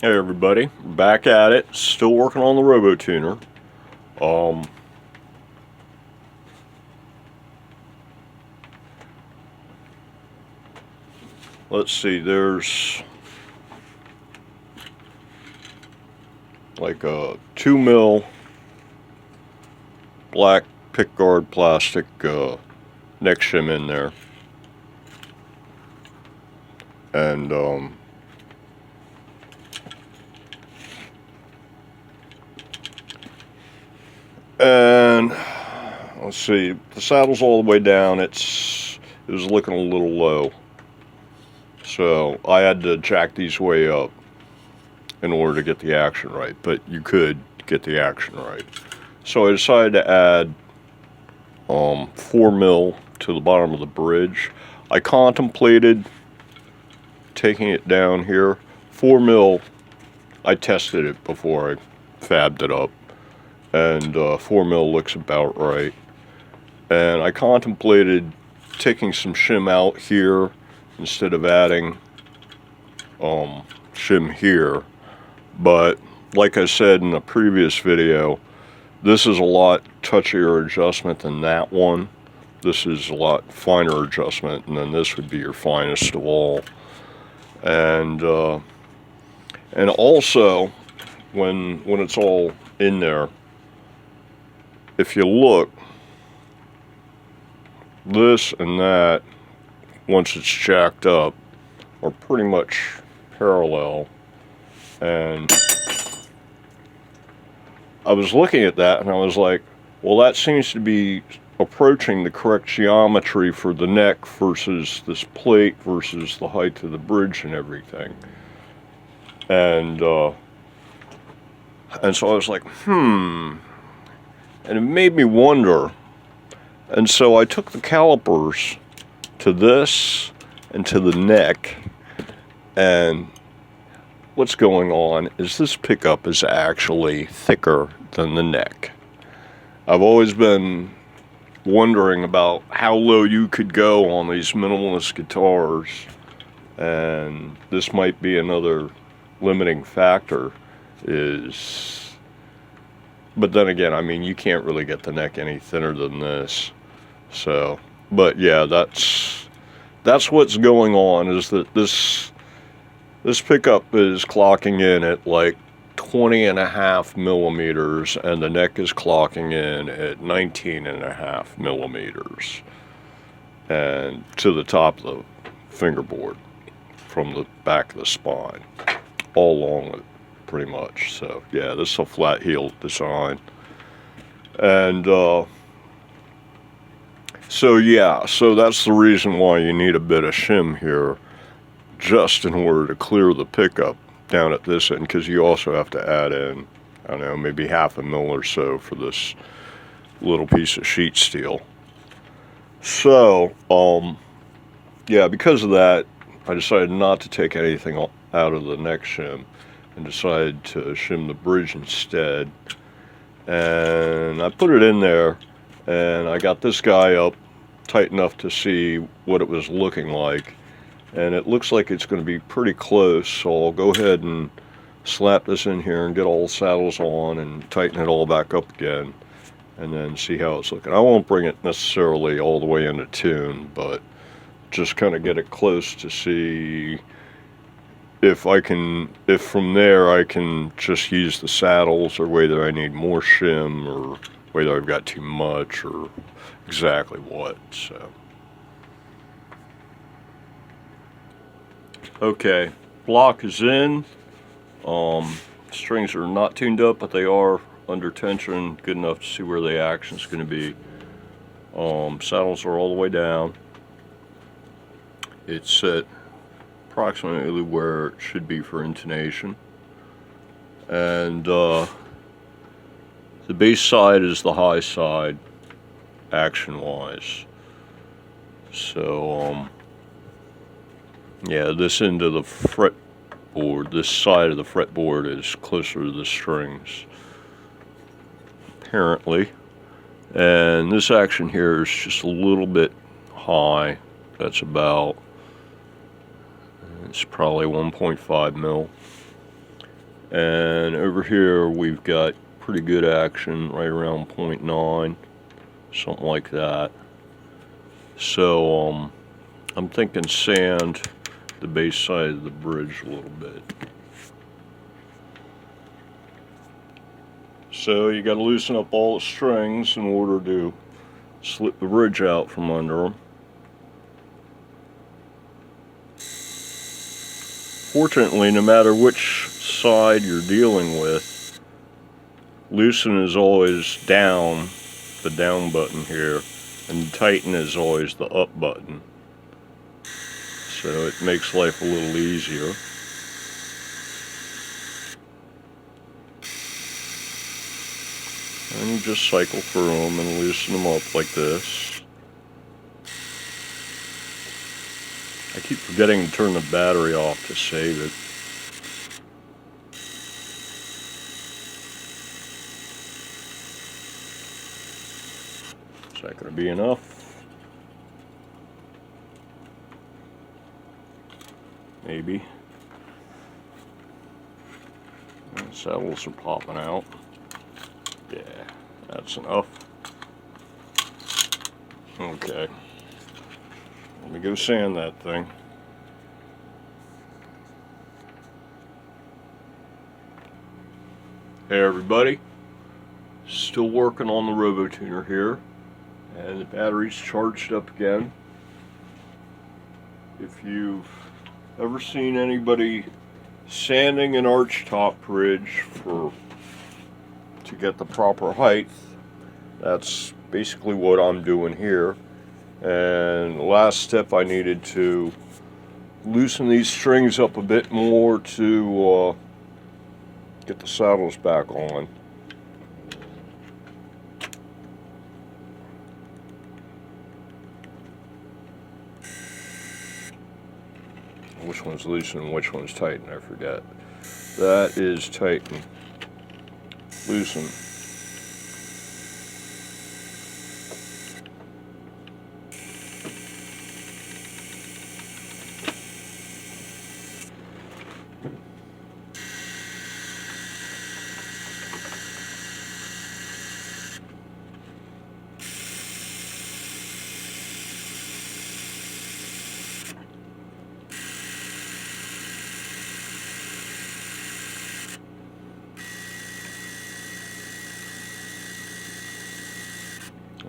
Hey everybody, back at it. Still working on the Robo-tuner. Let's see, there's like a 2 mil black pickguard plastic neck shim in there. And let's see, the saddle's all the way down. It was looking a little low, so I had to jack these way up in order to get the action right, but you could get the action right. So I decided to add 4 mil to the bottom of the bridge. I contemplated taking it down here. 4 mil, I tested it before I fabbed it up, and 4 mil looks about right. And I contemplated taking some shim out here instead of adding shim here, but like I said in a previous video, this is a lot touchier adjustment than that one. This is a lot finer adjustment, and then this would be your finest of all. And also, when it's all in there, if you look, this and that, once it's jacked up, are pretty much parallel. And I was looking at that and I was like, well, that seems to be approaching the correct geometry for the neck versus this plate versus the height of the bridge and everything. And so I was like, and it made me wonder. And so I took the calipers to this and to the neck, and what's going on is this pickup is actually thicker than the neck. I've always been wondering about how low you could go on these minimalist guitars, and this might be another limiting factor. But then again, I mean, you can't really get the neck any thinner than this. So, but yeah, that's what's going on, is that this pickup is clocking in at like 20.5 millimeters, and the neck is clocking in at 19.5 millimeters, and to the top of the fingerboard from the back of the spine, all along it pretty much. So yeah, this is a flat heel design. And so yeah, so that's the reason why you need a bit of shim here, just in order to clear the pickup down at this end, because you also have to add in, I don't know, maybe 1/2 mil or so for this little piece of sheet steel. So yeah, because of that, I decided not to take anything out of the neck shim and decided to shim the bridge instead. And I put it in there, and I got this guy up tight enough to see what it was looking like, and it looks like it's going to be pretty close. So I'll go ahead and slap this in here and get all the saddles on and tighten it all back up again, and then see how it's looking. I won't bring it necessarily all the way into tune, but just kind of get it close to see if from there I can just use the saddles, or whether I need more shim, or whether I've got too much, or exactly what. So okay, block is in. Strings are not tuned up, but they are under tension, good enough to see where the action is going to be. Saddles are all the way down. It's set approximately where it should be for intonation, and the bass side is the high side action wise. So yeah, this end of the fretboard, this side of the fretboard, is closer to the strings apparently, and this action here is just a little bit high. That's about, it's probably 1.5 mil. And over here we've got pretty good action right around 0.9, something like that. So I'm thinking sand the base side of the bridge a little bit. So you got to loosen up all the strings in order to slip the bridge out from under them. Fortunately, no matter which side you're dealing with, loosen is always down, the down button here, and tighten is always the up button. So it makes life a little easier. And you just cycle through them and loosen them up like this. I keep forgetting to turn the battery off to save it. Is that going to be enough? Maybe. And saddles are popping out. Yeah, that's enough. Okay. Let me go sand that thing. Hey everybody. Still working on the Robo-tuner here. And the battery's charged up again. If you've ever seen anybody sanding an archtop bridge to get the proper height, that's basically what I'm doing here. And the last step, I needed to loosen these strings up a bit more to get the saddles back on. Which one's loosen and which one's tighten, I forget. That is tighten. Loosen.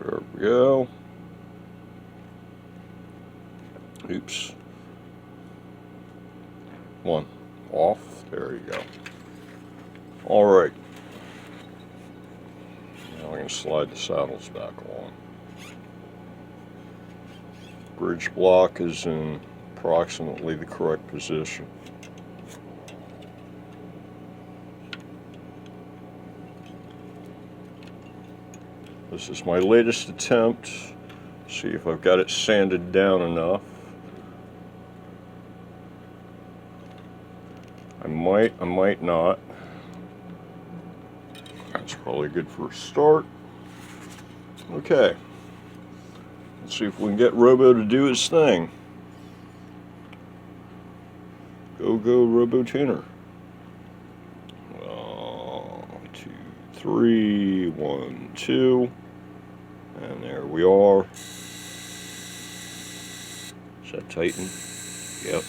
There we go. Oops. One off. There you go. Alright. Now I can slide the saddles back on. Bridge block is in approximately the correct position. This is my latest attempt. See if I've got it sanded down enough. I might not. That's probably good for a start. Okay. Let's see if we can get Robo to do his thing. Go Robo-tuner. 2, 3, 1, 2. And there we are. Is that tighten? Yep.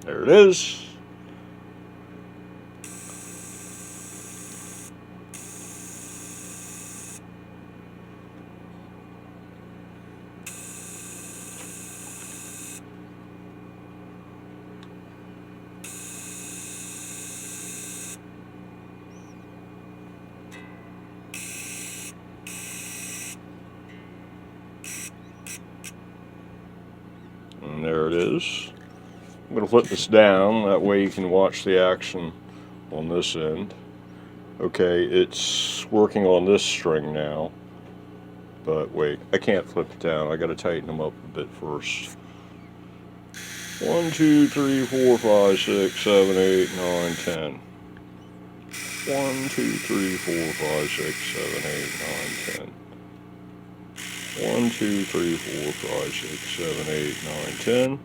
There it is. And there it is. I'm going to flip this down, that way you can watch the action on this end. Okay, it's working on this string now. But wait, I can't flip it down. I got to tighten them up a bit first. 1, 2, 3, 4, 5, 6, 7, 8, 9, 10. 1, 2, 3, 4, 5, 6, 7, 8, 9, 10. 1, 2, 3, 4, 5, 6, 7, 8, 9, 10.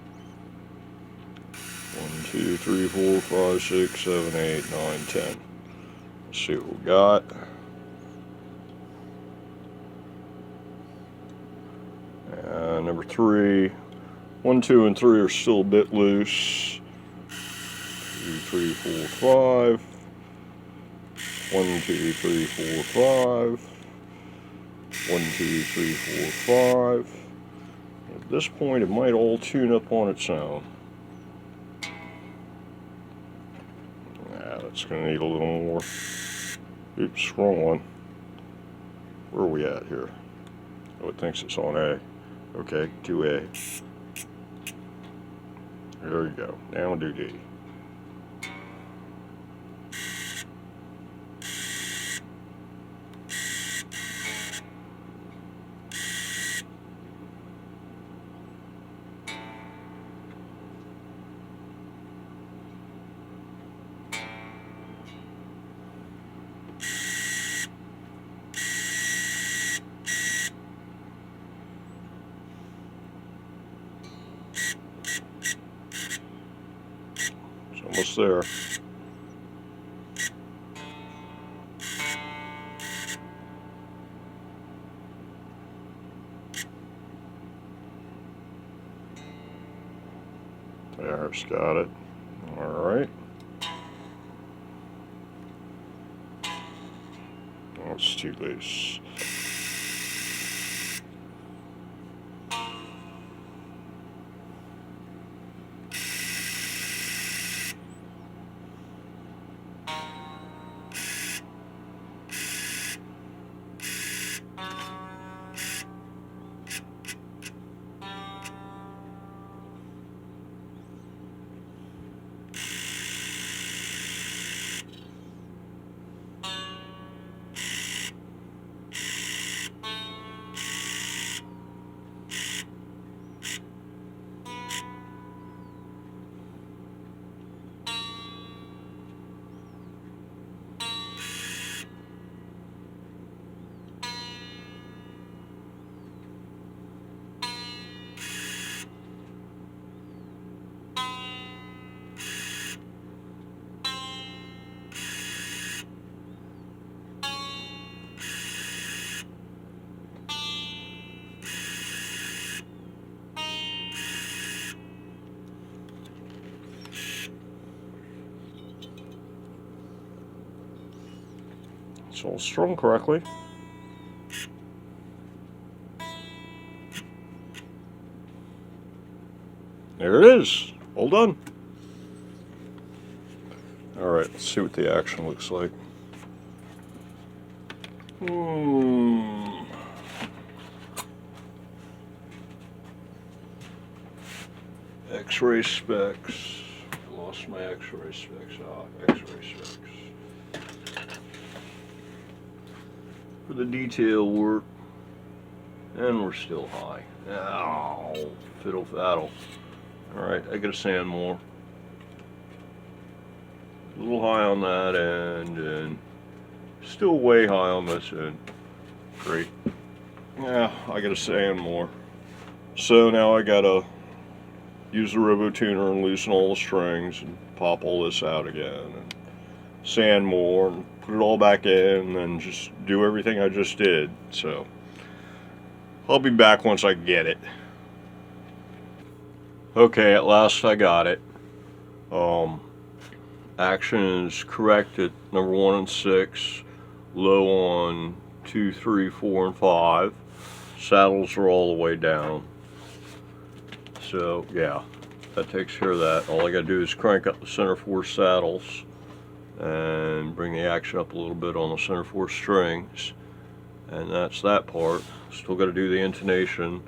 1, 2, 3, 4, 5, 6, 7, 8, 9, 10. Let's see what we got. Number 3. 1, 2, and 3 are still a bit loose. 2, 3, 4, 5. 1, 2, 3, 4, 5. 1, 2, 3, 4, 5. At this point, it might all tune up on its own. That's going to need a little more. Oops, wrong one. Where are we at here? Oh, it thinks it's on A. Okay, 2A. There we go. Now we'll do D. Almost there. There's got it. All right. Oh, it's too loose. It's all strung correctly. There it is. All done. All right, let's see what the action looks like. X-ray specs. I lost my X-ray specs. X-ray specs. For the detail work, and we're still high. Ow, fiddle faddle. Alright, I gotta sand more. A little high on that end, and still way high on this end. Great. Yeah, I gotta sand more. So now I gotta use the Robo-tuner and loosen all the strings and pop all this out again. And sand more and put it all back in and just do everything I just did. So I'll be back once I get it. Okay, at last I got it. Action is correct at number 1 and 6, low on 2, 3, 4, and 5. Saddles are all the way down. So yeah, that takes care of that. All I gotta do is crank up the center 4 saddles and bring the action up a little bit on the center 4 strings, and that's that part. Still got to do the intonation.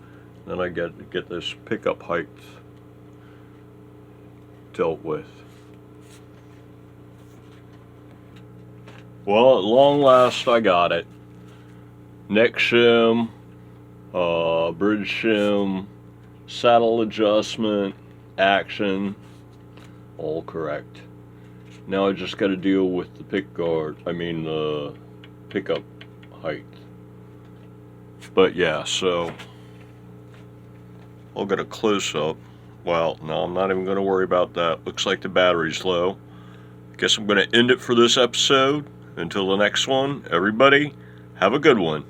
Then I get this pickup height dealt with. Well, at long last I got it. Neck shim, bridge shim, saddle adjustment, action, all correct. Now I just got to deal with the the pickup height. But yeah, so I'll get a close-up. Well, no, I'm not even going to worry about that. Looks like the battery's low. Guess I'm going to end it for this episode. Until the next one, everybody, have a good one.